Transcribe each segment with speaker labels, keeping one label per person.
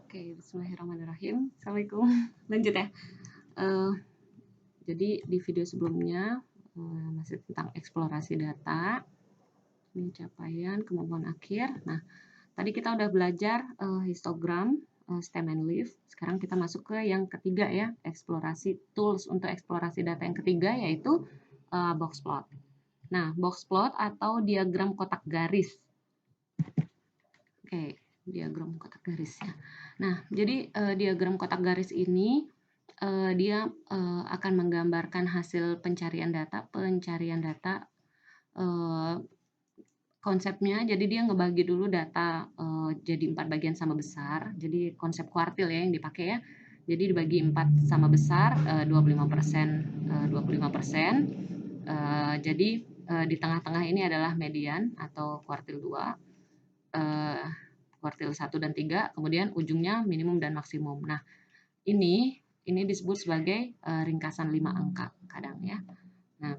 Speaker 1: Oke, bismillahirrahmanirrahim. Assalamualaikum. Lanjut ya. Eh, jadi di video sebelumnya masih tentang eksplorasi data, ini capaian, kemampuan akhir. Nah, tadi kita udah belajar histogram, stem and leaf. Sekarang kita masuk ke yang ketiga ya, eksplorasi tools untuk eksplorasi data yang ketiga yaitu box plot. Nah, box plot atau diagram kotak garis. Oke, diagram kotak garis ya. Nah, jadi diagram kotak garis ini dia akan menggambarkan hasil pencarian data. Konsepnya, jadi dia ngebagi dulu data jadi 4 bagian sama besar. Jadi konsep kuartil ya yang dipakai ya. Jadi dibagi 4 sama besar, 25%, 25%. Jadi di tengah-tengah ini adalah median atau kuartil 2. Kuartil 1 dan 3, kemudian ujungnya minimum dan maksimum. Nah, ini disebut sebagai ringkasan 5 angka kadang ya. Nah,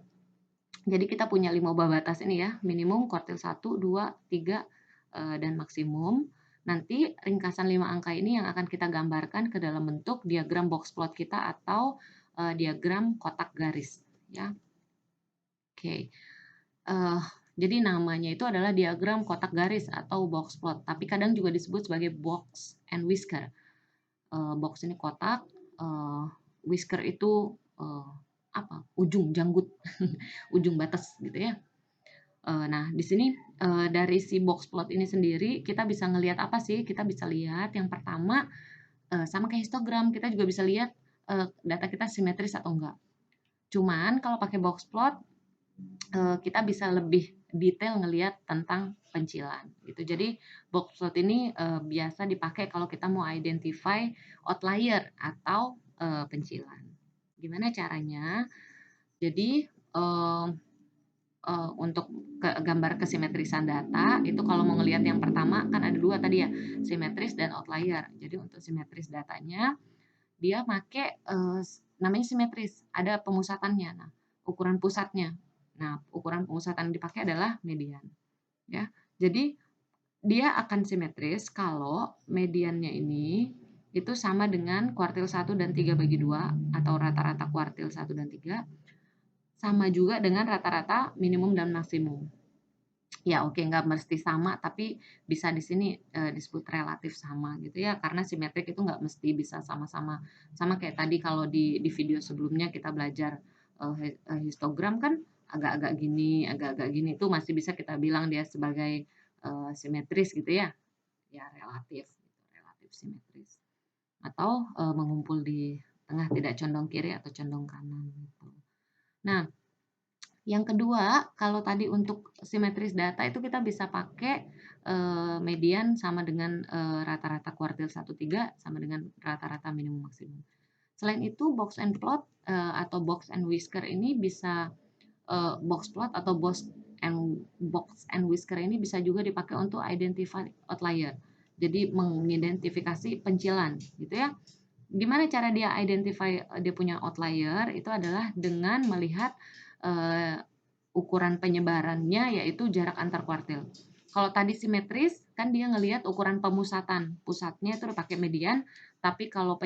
Speaker 1: jadi kita punya 5 ubah batas ini ya, minimum, kuartil 1, 2, 3, dan maksimum. Nanti ringkasan 5 angka ini yang akan kita gambarkan ke dalam bentuk diagram box plot kita atau diagram kotak garis ya. Oke. Jadi namanya itu adalah diagram kotak garis atau box plot, tapi kadang juga disebut sebagai box and whisker. Box ini kotak, whisker itu ujung janggut, ujung batas gitu ya. Nah, di sini dari si box plot ini sendiri kita bisa ngelihat apa sih? Kita bisa lihat yang pertama sama kayak histogram, kita juga bisa lihat data kita simetris atau enggak. Cuman kalau pakai box plot kita bisa lebih detail ngelihat tentang pencilan gitu. Jadi box plot ini biasa dipakai kalau kita mau identify outlier atau pencilan. Gimana caranya? Jadi untuk gambar kesimetrisan data itu kalau mau ngelihat yang pertama kan ada 2 tadi ya, simetris dan outlier. Jadi untuk simetris datanya dia pakai namanya simetris, ada pemusatannya. Nah, ukuran pusatnya. Nah, ukuran pemusatan yang dipakai adalah median. Ya, jadi dia akan simetris kalau mediannya ini itu sama dengan kuartil 1 dan 3 bagi 2 atau rata-rata kuartil 1 dan 3 sama juga dengan rata-rata minimum dan maksimum. Ya oke, nggak mesti sama, tapi bisa di sini disebut relatif sama gitu ya, karena simetrik itu nggak mesti bisa sama-sama. Sama kayak tadi kalau di video sebelumnya kita belajar histogram kan agak-agak gini itu masih bisa kita bilang dia sebagai simetris gitu ya. Ya relatif, gitu, relatif simetris. Atau mengumpul di tengah tidak condong kiri atau condong kanan gitu. Nah, yang kedua, kalau tadi untuk simetris data itu kita bisa pakai median sama dengan rata-rata kuartil 1-3 sama dengan rata-rata minimum maksimum. Selain itu box and plot atau box and whisker ini bisa box plot atau box and whisker ini bisa juga dipakai untuk identify outlier. Jadi mengidentifikasi pencilan gitu ya. Gimana cara dia identify dia punya outlier? Itu adalah dengan melihat ukuran penyebarannya yaitu jarak antar kuartil. Kalau tadi simetris kan dia ngelihat ukuran pemusatan, pusatnya itu pakai median, tapi kalau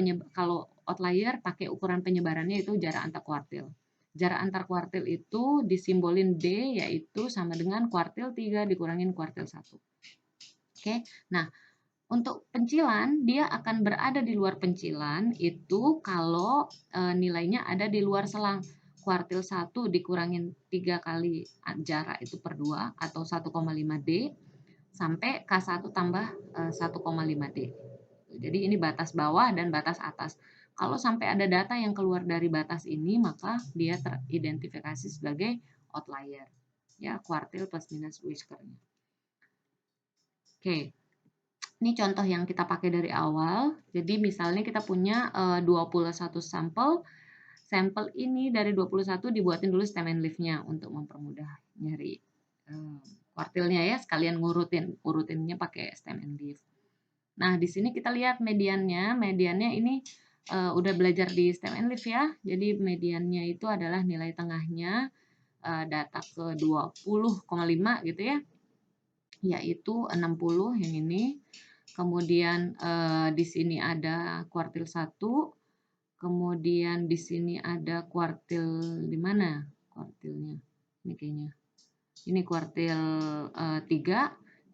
Speaker 1: outlier pakai ukuran penyebarannya itu jarak antar kuartil. Jarak antar kuartil itu disimbolin D yaitu sama dengan kuartil 3 dikurangin kuartil 1. Oke. Nah, untuk pencilan, dia akan berada di luar pencilan itu kalau nilainya ada di luar selang. Kuartil 1 dikurangin 3 kali jarak itu per 2 atau 1,5 D sampai K1 tambah 1,5 D. Jadi ini batas bawah dan batas atas. Kalau sampai ada data yang keluar dari batas ini, maka dia teridentifikasi sebagai outlier. Ya, kuartil plus minus whiskernya. Oke. Ini contoh yang kita pakai dari awal. Jadi misalnya kita punya 21 sampel. Sampel ini dari 21 dibuatin dulu stem and leaf-nya untuk mempermudah nyari kuartilnya ya, sekalian urutinnya pakai stem and leaf. Nah, di sini kita lihat mediannya. Mediannya ini udah belajar di stem and leaf ya. Jadi mediannya itu adalah nilai tengahnya data ke 20,5 gitu ya. Yaitu 60 yang ini Kemudian di sini ada kuartil 1, kemudian di sini ada kuartil di mana kuartilnya? Ini kayaknya. Ini kuartil 3,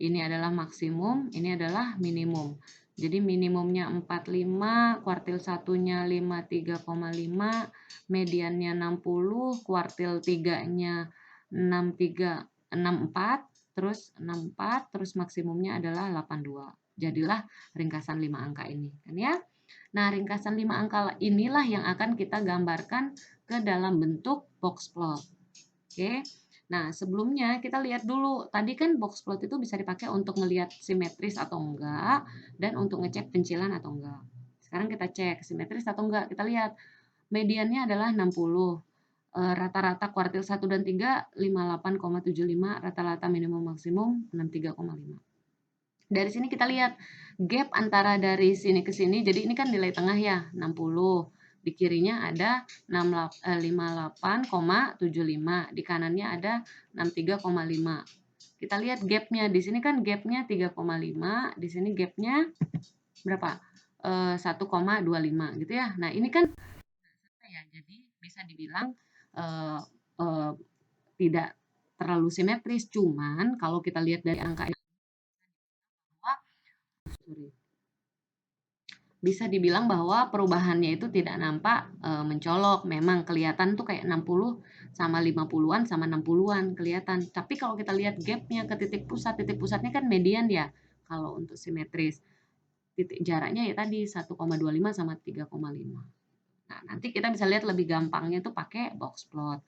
Speaker 1: ini adalah maksimum, ini adalah minimum. Jadi minimumnya 45, kuartil 1-nya 53,5, mediannya 60, kuartil 3-nya 64, terus 64, terus maksimumnya adalah 82. Jadilah ringkasan 5 angka ini, kan ya? Nah, ringkasan 5 angka inilah yang akan kita gambarkan ke dalam bentuk box plot. Oke. Nah, sebelumnya kita lihat dulu. Tadi kan box plot itu bisa dipakai untuk melihat simetris atau enggak dan untuk ngecek pencilan atau enggak. Sekarang kita cek simetris atau enggak. Kita lihat mediannya adalah 60. Rata-rata kuartil 1 dan 3 58,75, rata-rata minimum maksimum 63,5. Dari sini kita lihat gap antara dari sini ke sini. Jadi ini kan nilai tengah ya, 60. Di kirinya ada 58,75, di kanannya ada 63,5. Kita lihat gapnya. Di sini kan gapnya 3,5, di sini gapnya berapa? 1,25 gitu ya. Nah, ini kan ya, jadi bisa dibilang eh, eh, tidak terlalu simetris. Cuman kalau kita lihat dari angka ini, bisa dibilang bahwa perubahannya itu tidak nampak mencolok. Memang kelihatan tuh kayak 60 sama 50-an sama 60-an kelihatan. Tapi kalau kita lihat gapnya ke titik pusatnya kan median ya. Kalau untuk simetris, titik jaraknya ya tadi 1,25 sama 3,5. Nah, nanti kita bisa lihat lebih gampangnya tuh pakai box plot.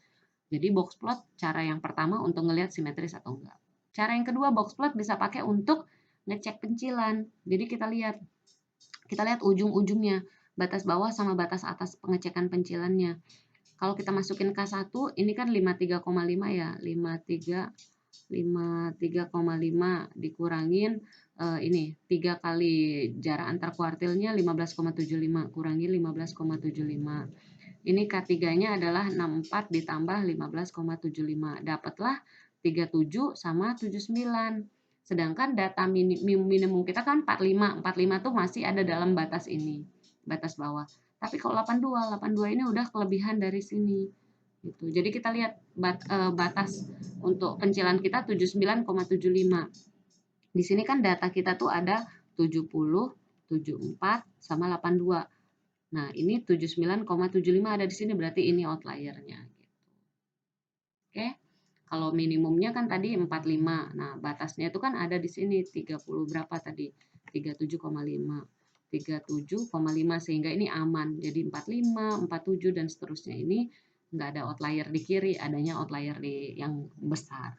Speaker 1: Jadi box plot cara yang pertama untuk ngelihat simetris atau enggak. Cara yang kedua box plot bisa pakai untuk ngecek pencilan. Jadi kita lihat ujung-ujungnya, batas bawah sama batas atas pengecekan pencilannya. Kalau kita masukin K1, ini kan 53,5 ya, 53,5 dikurangin ini 3 kali jarak antar kuartilnya 15,75 kurangi 15,75. Ini K3-nya adalah 64 ditambah 15,75. Dapatlah 37 sama 79. Sedangkan data minimum kita kan 45. 45 tuh masih ada dalam batas ini, batas bawah. Tapi kalau 82 ini udah kelebihan dari sini. Gitu. Jadi kita lihat batas untuk pencilan kita 79,75. Di sini kan data kita tuh ada 70, 74 sama 82. Nah, ini 79,75 ada di sini, berarti ini outliernya. Gitu. Oke, kalau minimumnya kan tadi 45. Nah, batasnya itu kan ada di sini 30 berapa tadi? 37,5. 37,5 sehingga ini aman. Jadi 45, 47 dan seterusnya ini nggak ada outlier di kiri, adanya outlier di yang besar,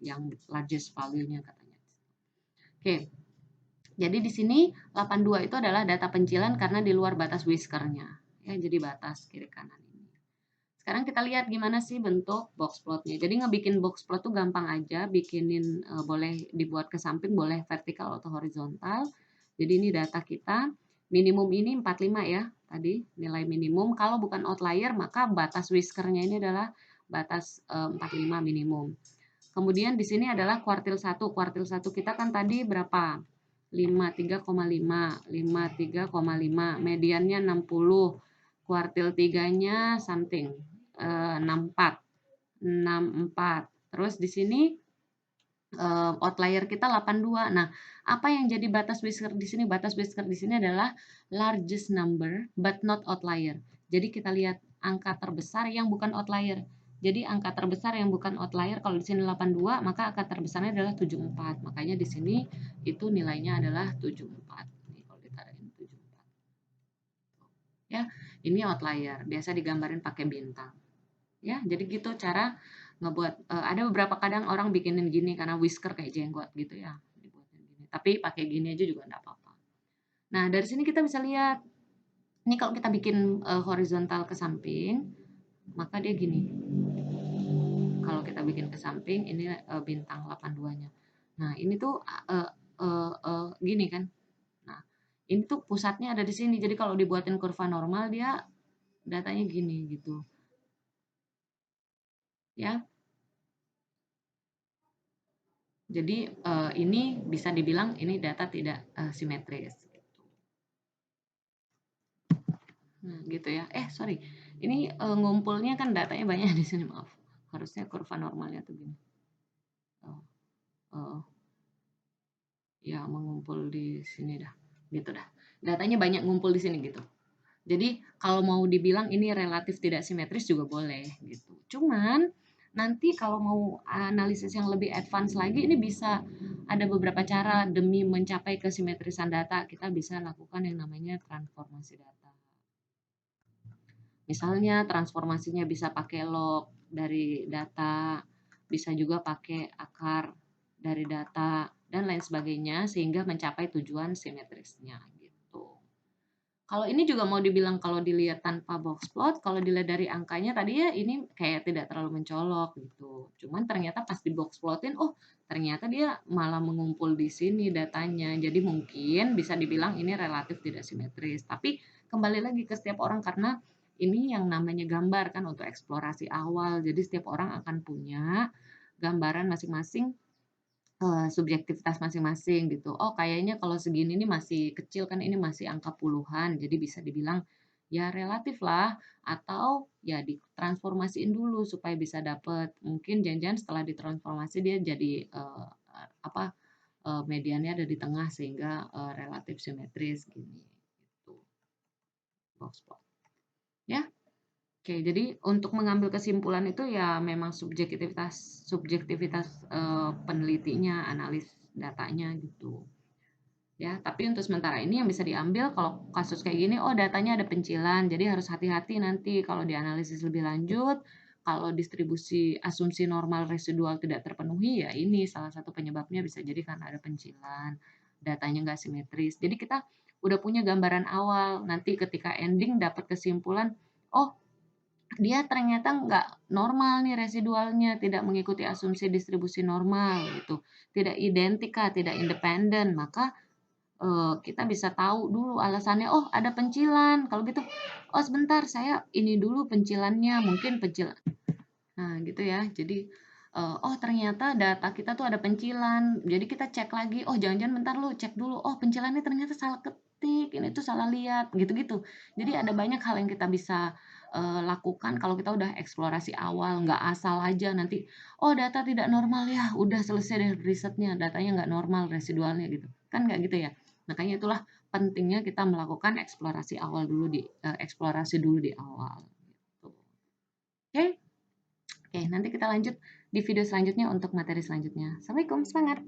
Speaker 1: yang largest value-nya katanya. Oke. Jadi di sini 82 itu adalah data pencilan karena di luar batas whiskernya. Ya, jadi batas kiri kanan ini. Sekarang kita lihat gimana sih bentuk box plotnya. Jadi ngebikin box plot tuh gampang aja, bikinin boleh dibuat ke samping, boleh vertikal atau horizontal. Jadi ini data kita. Minimum ini 45 ya, tadi nilai minimum. Kalau bukan outlier, maka batas whiskernya ini adalah batas 45 minimum. Kemudian di sini adalah kuartil 1. Kuartil 1 kita kan tadi berapa? 53,5, 53,5, mediannya 60, kuartil 3-nya something 64, 64. Terus di sini outlier kita 82. Nah, apa yang jadi batas whisker di sini? Batas whisker di sini adalah largest number but not outlier. Jadi kita lihat angka terbesar yang bukan outlier. Jadi angka terbesar yang bukan outlier kalau di sini 82, maka angka terbesarnya adalah 74. Makanya di sini itu nilainya adalah 74. Ini kalau ditaruhin 74. Ya, ini outlier. Biasa digambarin pakai bintang. Ya, jadi gitu cara ngebuat ada beberapa kadang orang bikinin gini karena whisker kayak jenggot gitu ya, dibuatin gini. Tapi pakai gini aja juga enggak apa-apa. Nah, dari sini kita bisa lihat ini kalau kita bikin horizontal ke samping, maka dia gini. Kalau kita bikin ke samping, ini bintang 82-nya. Nah, ini tuh gini kan. Nah, ini tuh pusatnya ada di sini. Jadi kalau dibuatin kurva normal, dia datanya gini gitu. Ya. Jadi ini bisa dibilang ini data tidak simetris. Nah, gitu ya. Sorry. Ini ngumpulnya kan datanya banyak di sini, maaf. Harusnya kurva normalnya tuh gini. Oh, oh, ya mengumpul di sini dah. Gitu dah. Datanya banyak ngumpul di sini gitu. Jadi kalau mau dibilang ini relatif tidak simetris juga boleh gitu. Cuman nanti kalau mau analisis yang lebih advance lagi ini bisa ada beberapa cara demi mencapai kesimetrisan data. Kita bisa lakukan yang namanya transformasi data. Misalnya transformasinya bisa pakai log dari data, bisa juga pakai akar dari data dan lain sebagainya sehingga mencapai tujuan simetrisnya gitu. Kalau ini juga mau dibilang kalau dilihat tanpa box plot, kalau dilihat dari angkanya tadi ya ini kayak tidak terlalu mencolok gitu. Cuman ternyata pas di box plotin, oh ternyata dia malah mengumpul di sini datanya. Jadi mungkin bisa dibilang ini relatif tidak simetris. Tapi kembali lagi ke setiap orang karena ini yang namanya gambar kan untuk eksplorasi awal. Jadi setiap orang akan punya gambaran masing-masing subjektivitas masing-masing gitu. Oh, kayaknya kalau segini nih masih kecil kan ini masih angka puluhan. Jadi bisa dibilang ya relatif lah atau ya ditransformasiin dulu supaya bisa dapet. Mungkin jangan-jangan setelah ditransformasi dia jadi apa mediannya ada di tengah sehingga relatif simetris gini gitu. Box plot. Ya. Oke, jadi untuk mengambil kesimpulan itu ya memang subjektivitas subjektivitas penelitinya, analis datanya gitu. Ya, tapi untuk sementara ini yang bisa diambil kalau kasus kayak gini, oh datanya ada pencilan, jadi harus hati-hati nanti kalau dianalisis lebih lanjut, kalau distribusi asumsi normal residual tidak terpenuhi, ya ini salah satu penyebabnya bisa jadi karena ada pencilan, datanya nggak simetris. Jadi kita udah punya gambaran awal, nanti ketika ending dapat kesimpulan, oh dia ternyata nggak normal nih residualnya, tidak mengikuti asumsi distribusi normal gitu, tidak identika, tidak independen, maka kita bisa tahu dulu alasannya, oh ada pencilan, kalau gitu, oh sebentar saya ini dulu pencilannya, mungkin pencilan. Nah gitu ya, jadi oh ternyata data kita tuh ada pencilan, jadi kita cek lagi, oh jangan-jangan bentar lu cek dulu, oh pencilannya ternyata salah ketik, ini tuh salah lihat, gitu-gitu. Jadi ada banyak hal yang kita bisa lakukan kalau kita udah eksplorasi awal, nggak asal aja nanti, oh data tidak normal ya, udah selesai deh risetnya, datanya nggak normal residualnya gitu, kan nggak gitu ya. Makanya itulah pentingnya kita melakukan eksplorasi awal dulu eksplorasi dulu di awal. Gitu. Oke, Oke, nanti kita lanjut di video selanjutnya untuk materi selanjutnya. Assalamualaikum, semangat!